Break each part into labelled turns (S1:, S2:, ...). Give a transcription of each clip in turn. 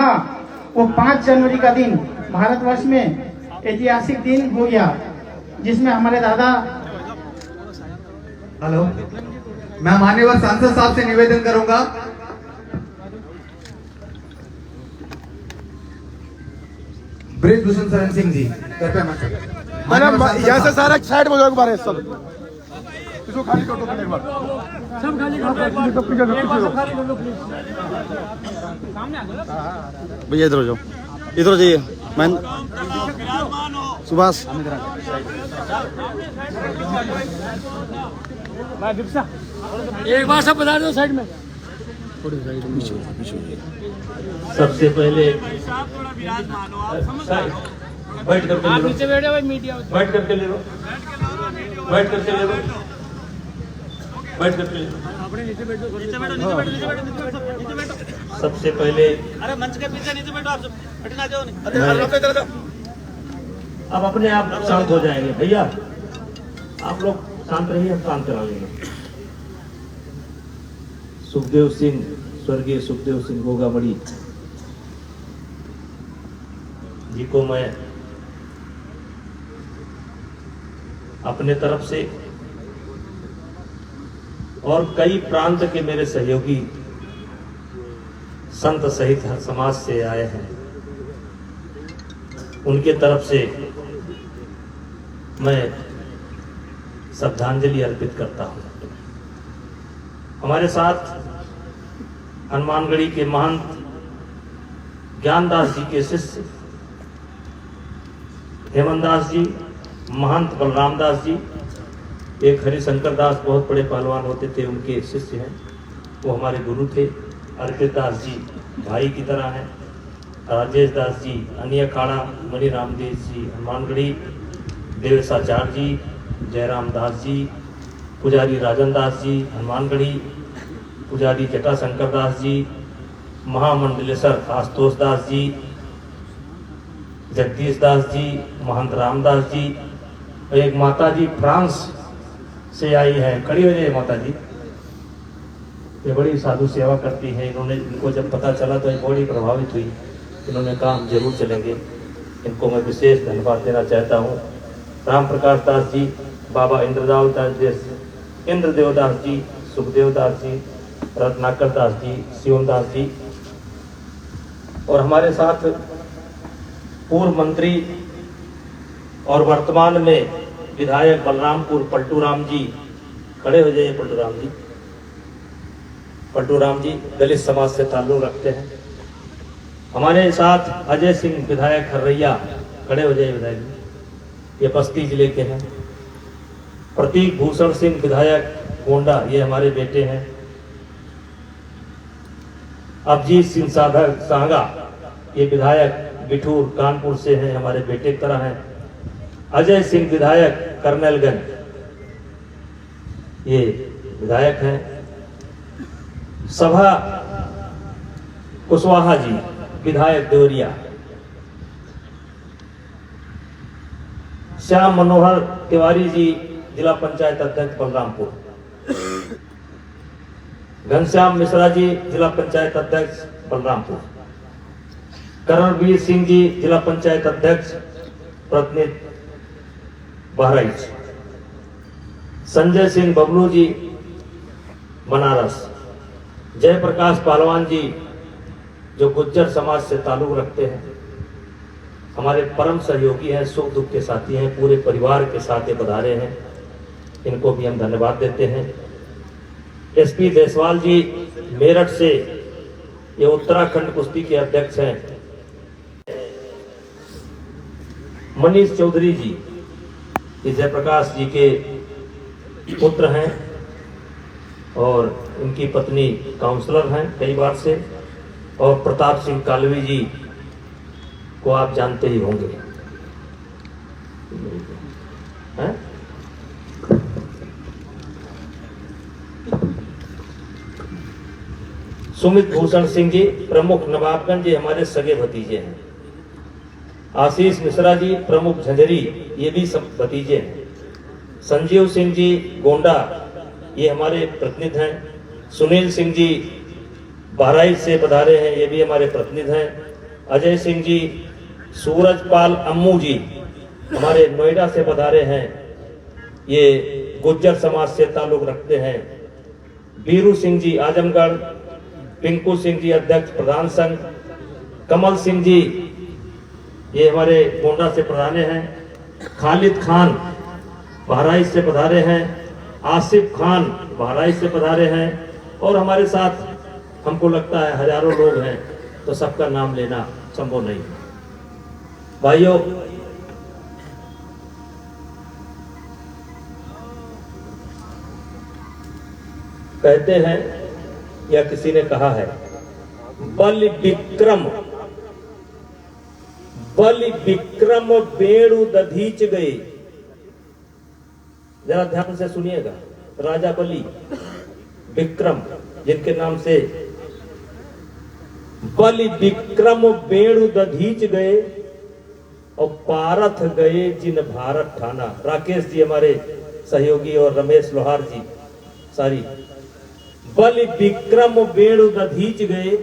S1: था वो 5 जनवरी का दिन भारतवर्ष में ऐतिहासिक दिन हो गया, जिसमें हमारे दादा।
S2: हेलो, मैं माननीय सांसद साहब से निवेदन करूंगा, ब्रिजभूषण शरण सिंह जी कृपया मंच।
S3: यहाँ से सारा साइड में जाओगे बारे सब इसको खाली कर दो, एक बार सब खाली कर दो, भैया इधर हो जाओ, इधर हो जाइए। मैं सुभाष एक बार सब बता दो साइड में, थोड़ी साइड में पीछे।
S4: सबसे पहले बैठ करके
S5: आप नीचे बैठे हुए मीडिया
S4: बैठ करके ले लो, बैठ करके ले लो, बैठ करके ले लो। सबसे पहले
S5: अरे मंच के पीछे नीचे बैठो, आप सब हटना जाओ नहीं।
S4: अब अपने आप शांत हो जाएंगे भैया, आप लोग शांत रहिए, हम शांत कराएंगे। सुखदेव सिंह, स्वर्गीय सुखदेव सिंह गोगामड़ी जी को मैं अपने तरफ से और कई प्रांत के मेरे सहयोगी संत सहित हर समाज से आए हैं, उनके तरफ से मैं श्रद्धांजलि अर्पित करता हूं। हमारे साथ हनुमानगढ़ी के महंत ज्ञानदास जी के शिष्य हेमंत दास जी, महंत बलराम दास जी, एक हरिशंकर दास बहुत बड़े पहलवान होते थे, उनके शिष्य हैं, वो हमारे गुरु थे। अर्पित दास जी भाई की तरह हैं। राजेश दास जी, अनिय अखाड़ा, मणि रामदेव जी हनुमानगढ़ी, देवेशाचार्य जी, जयराम दास जी, पुजारी राजन दास जी हनुमानगढ़ी, पुजारी जटाशंकर दास जी, महामंडलेश्वर आशुतोष दास जी, जगदीश दास जी, महंत रामदास जी, और एक माता जी फ्रांस से आई है, खड़ी हो जाए माता जी, ये बड़ी साधु सेवा करती है। इनको जब पता चला तो ये बड़ी प्रभावित हुई, इन्होंने कहा हम जरूर चलेंगे। इनको मैं विशेष धन्यवाद देना चाहता हूँ। राम प्रकाश दास जी, बाबा इंद्रदेव दास जी, सुखदेव दास जी, रत्नाकर दास जी, शिवम दास जी, और हमारे साथ पूर्व मंत्री और वर्तमान में विधायक बलरामपुर पलटू राम जी, खड़े हो जाइए। पलटू राम जी दलित समाज से ताल्लुक रखते हैं। हमारे साथ अजय सिंह विधायक हर्रैया, खड़े हो जाइए विधायक जी, ये बस्ती जिले के हैं। प्रतीक भूषण सिंह विधायक गोंडा, ये हमारे बेटे हैं। अभिजीत सिंह साधक सांगा, ये विधायक बिठूर कानपुर से हैं, हमारे बेटे की तरह हैं। अजय सिंह विधायक करनलगंज, ये विधायक हैं। सभा कुशवाहा जी विधायक देवरिया। श्याम मनोहर तिवारी जी जिला पंचायत अध्यक्ष बलरामपुर। घनश्याम मिश्रा जी जिला पंचायत अध्यक्ष बलरामपुर। करणवीर सिंह जी जिला पंचायत अध्यक्ष प्रतिनिधि बहराइच। संजय सिंह बबलू जी बनारस। जयप्रकाश पहलवान जी जो गुज्जर समाज से ताल्लुक रखते हैं, हमारे परम सहयोगी हैं, सुख दुख के साथी हैं, पूरे परिवार के साथ ये पधारे हैं, इनको भी हम धन्यवाद देते हैं। एसपी देसवाल जी मेरठ से, ये उत्तराखंड कुश्ती के अध्यक्ष हैं। मनीष चौधरी जी, ये जयप्रकाश जी के पुत्र हैं और इनकी पत्नी काउंसलर हैं कई बार से। और प्रताप सिंह कालवी जी को आप जानते ही होंगे, हैं? सुमित भूषण सिंह जी प्रमुख नवाबगंज, ये हमारे सगे भतीजे हैं। आशीष मिश्रा जी प्रमुख झंझरी, ये भी सब भतीजे हैं। संजीव सिंह जी गोंडा, ये हमारे प्रतिनिधि हैं। सुनील सिंह जी बहराइच से पधारे हैं, ये भी हमारे प्रतिनिधि हैं। अजय सिंह जी, सूरजपाल अम्मू जी हमारे नोएडा से पधारे हैं, ये गुज्जर समाज से ताल्लुक रखते हैं। बीरू सिंह जी आजमगढ़, पिंकू सिंह जी अध्यक्ष प्रधान संघ, कमल सिंह जी ये हमारे गोंडा से पधारे हैं, खालिद खान बहराइच से पधारे हैं, आसिफ खान बहराइच से पधारे हैं, और हमारे साथ हमको लगता है हजारों लोग हैं, तो सबका नाम लेना संभव नहीं। भाइयों, कहते हैं या किसी ने कहा है, बल विक्रम बेणु दधीच गए। जरा ध्यान से सुनिएगा, राजा बलि विक्रम जिनके नाम से बलि विक्रम बेणु दधीच गए और पारथ गए जिन भारत ठाना। राकेश जी हमारे सहयोगी और रमेश लोहार जी सारी। बलि विक्रम बेणु दधीच गए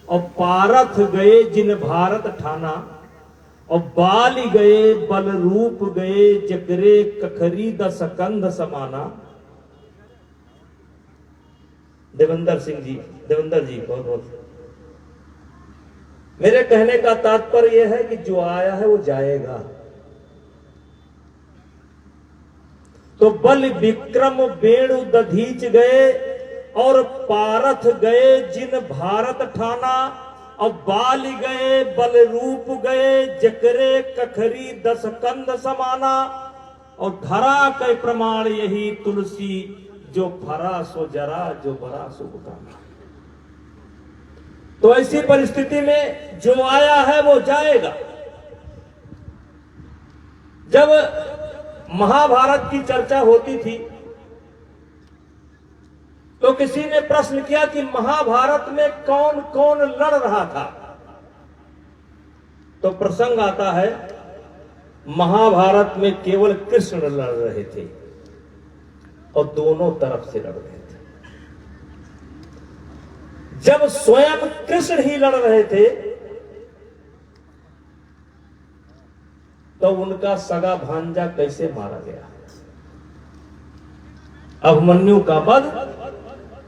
S4: और पारथ गए जिन भारत ठाना, और बाली गए बल रूप गए जकरे कखरी दस कंध समाना। देवेंद्र सिंह जी, देवेंद्र जी बहुत बहुत। मेरे कहने का तात्पर्य यह है कि जो आया है वो जाएगा। तो बल विक्रम बेणु दधीच गए और पारथ गए जिन भारत ठाना, और बाली गए बल रूप गए जकरे कखरी दस कंध समाना, और धरा के प्रमाण यही तुलसी जो फरा सो जरा जो बरा सो बुकाना। तो ऐसी परिस्थिति में जो आया है वो जाएगा। जब महाभारत की चर्चा होती थी तो किसी ने प्रश्न किया कि महाभारत में कौन कौन लड़ रहा था। तो प्रसंग आता है, महाभारत में केवल कृष्ण लड़ रहे थे और दोनों तरफ से लड़ रहे थे। जब स्वयं कृष्ण ही लड़ रहे थे तो उनका सगा भांजा कैसे मारा गया, अभिमन्यु का वध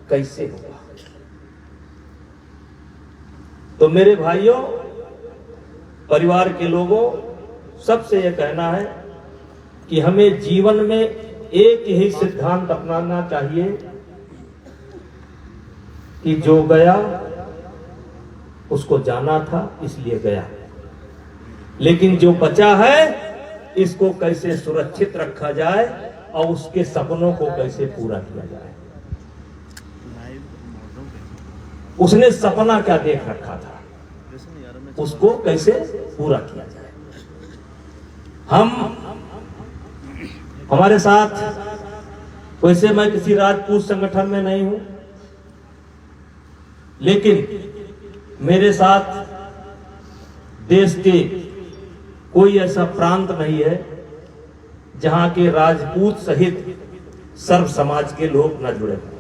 S4: कैसे हुआ। तो मेरे भाइयों, परिवार के लोगों, सबसे यह कहना है कि हमें जीवन में एक ही सिद्धांत अपनाना चाहिए कि जो गया उसको जाना था इसलिए गया, लेकिन जो बचा है इसको कैसे सुरक्षित रखा जाए और उसके सपनों को कैसे पूरा किया जाए। उसने सपना क्या देख रखा था, उसको कैसे पूरा किया जाए। हमारे साथ, वैसे मैं किसी राजपूत संगठन में नहीं हूं, लेकिन मेरे साथ देश के कोई ऐसा प्रांत नहीं है जहां के राजपूत सहित सर्व समाज के लोग न जुड़े हों।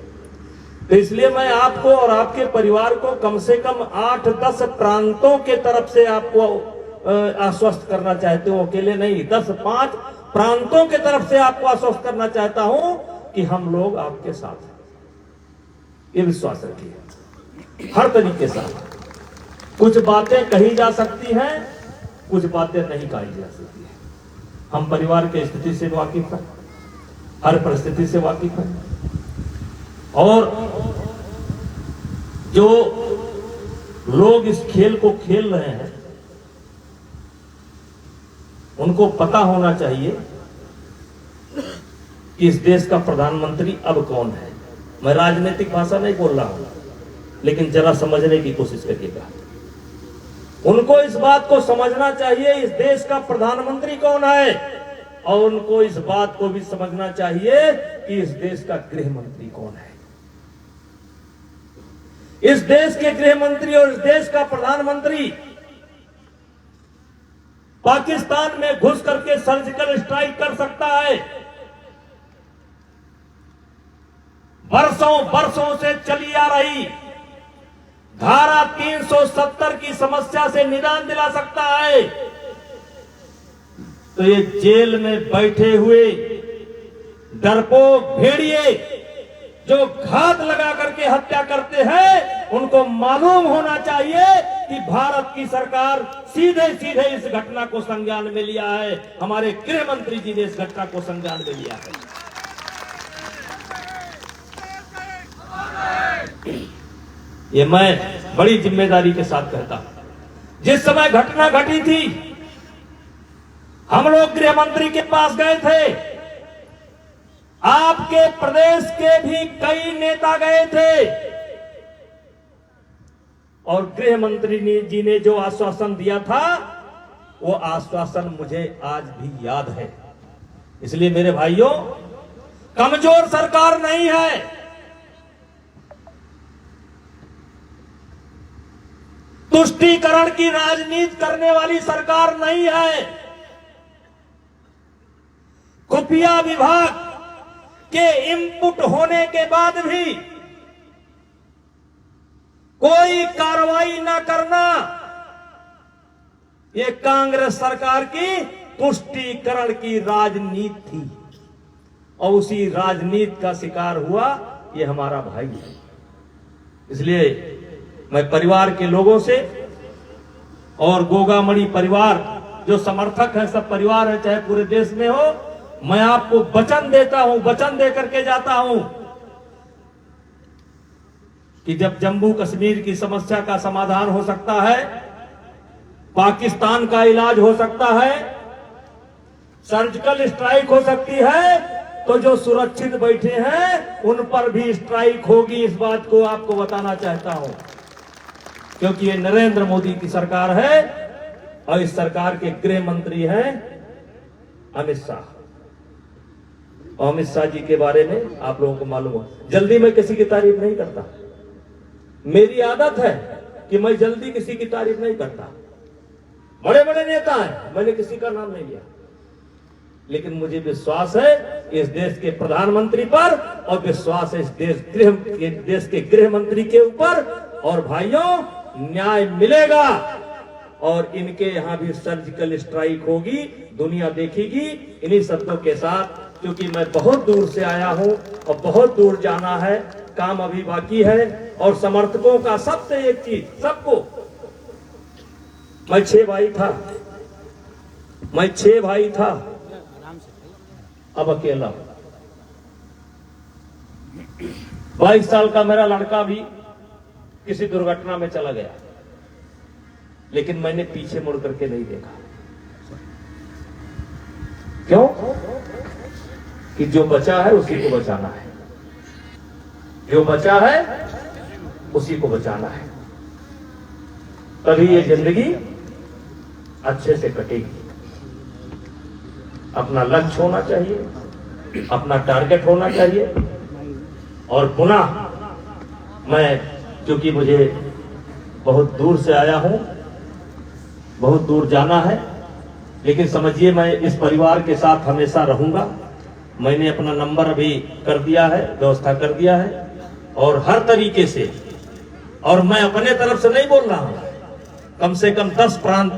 S4: तो इसलिए मैं आपको और आपके परिवार को कम से कम 8-10 प्रांतों के तरफ से आपको आश्वस्त करना चाहते हूं, अकेले नहीं, 10-5 प्रांतों के तरफ से आपको आश्वस्त करना चाहता हूं कि हम लोग आपके साथ हैं। ये विश्वास रखिए हर तरीके से। कुछ बातें कही जा सकती हैं, कुछ बातें नहीं कही जा सकती हैं। हम परिवार की स्थिति से वाकिफ हैं, हर परिस्थिति से वाकिफ हैं, और जो लोग इस खेल को खेल रहे हैं उनको पता होना चाहिए कि इस देश का प्रधानमंत्री अब कौन है। मैं राजनीतिक भाषा नहीं बोल रहा हूं, लेकिन जरा समझने की कोशिश करिएगा। उनको इस बात को समझना चाहिए इस देश का प्रधानमंत्री कौन है, और उनको इस बात को भी समझना चाहिए कि इस देश का गृह मंत्री कौन है। इस देश के गृह मंत्री और इस देश का प्रधानमंत्री पाकिस्तान में घुस करके सर्जिकल स्ट्राइक कर सकता है। वर्षों वर्षों से चली आ रही धारा 370 की समस्या से निदान दिला सकता है, तो ये जेल में बैठे हुए डरपोक भेड़िए जो घात लगा करके हत्या करते हैं, उनको मालूम होना चाहिए कि भारत की सरकार सीधे सीधे इस घटना को संज्ञान में लिया है। हमारे गृह मंत्री जी ने इस घटना को संज्ञान में लिया है। ये मैं बड़ी जिम्मेदारी के साथ कहता हूं। जिस समय घटना घटी थी, हम लोग गृह मंत्री के पास गए थे, आपके प्रदेश के भी कई नेता गए थे, और गृह मंत्री जी ने जो आश्वासन दिया था, वो आश्वासन मुझे आज भी याद है। इसलिए मेरे भाइयों, कमजोर सरकार नहीं है, तुष्टीकरण की राजनीति करने वाली सरकार नहीं है, खुफिया विभाग के इनपुट होने के बाद भी कोई कार्रवाई न करना, ये कांग्रेस सरकार की तुष्टीकरण की राजनीति थी, और उसी राजनीति का शिकार हुआ ये हमारा भाई है। इसलिए मैं परिवार के लोगों से और गोगामणि परिवार जो समर्थक है, सब परिवार है, चाहे पूरे देश में हो, मैं आपको वचन देता हूं, वचन दे करके जाता हूं कि जब जम्मू कश्मीर की समस्या का समाधान हो सकता है, पाकिस्तान का इलाज हो सकता है, सर्जिकल स्ट्राइक हो सकती है, तो जो सुरक्षित बैठे हैं उन पर भी स्ट्राइक होगी। इस बात को आपको बताना चाहता हूं, क्योंकि ये नरेंद्र मोदी की सरकार है और इस सरकार के गृह मंत्री हैं अमित शाह। और अमित शाह जी के बारे में आप लोगों को मालूम हो, जल्दी मैं किसी की तारीफ नहीं करता, मेरी आदत है कि मैं जल्दी किसी की तारीफ नहीं करता। बड़े बड़े नेता हैं, मैंने किसी का नाम नहीं लिया, लेकिन मुझे विश्वास है इस देश के प्रधानमंत्री पर, और विश्वास है इस देश के गृह मंत्री के ऊपर। और भाइयों, न्याय मिलेगा और इनके यहां भी सर्जिकल स्ट्राइक होगी, दुनिया देखेगी। इन्हीं शब्दों के साथ, क्योंकि मैं बहुत दूर से आया हूं और बहुत दूर जाना है, काम अभी बाकी है, और समर्थकों का सबसे एक चीज, सबको, मैं 6 भाई था, अब अकेला। 22 साल का मेरा लड़का भी किसी दुर्घटना में चला गया, लेकिन मैंने पीछे मुड़ करके नहीं देखा। क्यों? कि जो बचा है उसी को बचाना है, जो बचा है उसी को बचाना है, तभी ये जिंदगी अच्छे से कटेगी। अपना लक्ष्य होना चाहिए, अपना टारगेट होना चाहिए। और पुनः मैं, क्योंकि मुझे बहुत दूर से आया हूं, बहुत दूर जाना है, लेकिन समझिए मैं इस परिवार के साथ हमेशा रहूंगा। मैंने अपना नंबर अभी कर दिया है, व्यवस्था कर दिया है, और हर तरीके से, और मैं अपने तरफ से नहीं बोल रहा हूं, कम से कम 10 प्रांत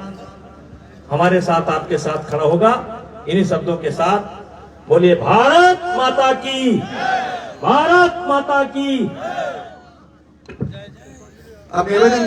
S4: हमारे साथ, आपके साथ खड़ा होगा। इन्हीं शब्दों के साथ बोलिए भारत माता की, भारत माता की।
S2: अब निवेदन